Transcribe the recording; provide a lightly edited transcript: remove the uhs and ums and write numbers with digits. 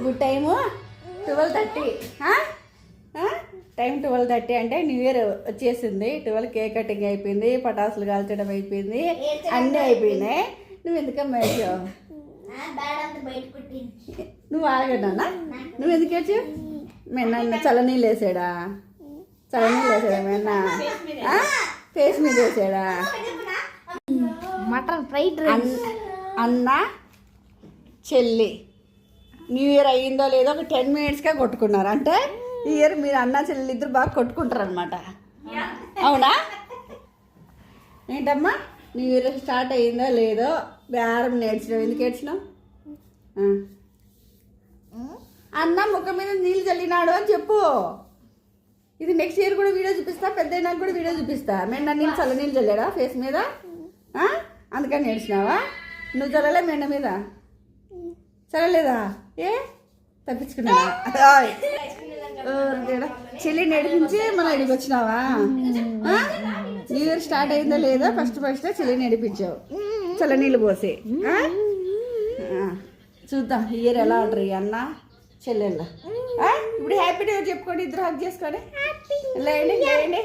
Good time 12:30. Time 12:30 అంటే new year వచ్చేసింది. 12 cake cutting అయిపోయింది, పటాసులు కాల్చడం అయిపోయింది, అన్నీ అయిపోయినాయి. నువ్వు ఎందుకమ్మా వేసావు? నువ్వు ఆగడానా? నువ్వు ఎందుకు వేసావు? మెన్న చల్లనీళ్ళు వేసాడా? చల్లనీళ్ళు వేసాడా మెన్న? ఫేస్ మీద వేసాడా? Mutton fried rice. అన్న చెల్లి న్యూ ఇయర్ అయ్యిందో లేదో ఒక 10 minutesగా కొట్టుకున్నారు. అంటే ఈ ఇయర్ మీరు అన్న చెల్లి ఇద్దరు బాగా కొట్టుకుంటారు అనమాట. అవునా? ఏంటమ్మా న్యూ ఇయర్ స్టార్ట్ అయ్యిందో లేదో బేరం నేర్చినావు. ఎందుకు ఏడ్చినావు? అన్న ముఖం మీద నీళ్ళు చల్లినాడు అని చెప్పు. ఇది నెక్స్ట్ ఇయర్ కూడా వీడియో చూపిస్తా, పెద్ద అయినాక కూడా వీడియో చూపిస్తా. మెండ నీళ్ళు చల్ల నీళ్ళు చల్లాడా ఫేస్ మీద? అందుకని నేర్చినావా? నువ్వు చల్లలే మెండ మీద? చల్లలేదా? ఏ తప్పించుకున్నావా? చెల్లి నడిపించి మన ఇడికి వచ్చినావా? న్యూ ఇయర్ స్టార్ట్ అయిందో లేదో ఫస్ట్ చెల్లి నడిపించావు చల్ల నీళ్ళు పోసి. చూద్దాం ఈ ఇయర్ ఎలా ఉంటారు అన్న చెల్లెళ్ళ. ఇప్పుడు హ్యాపీ డే చెప్పుకోండి, ఇద్దరు హక్ చేసుకోండి. లేండి లేండి.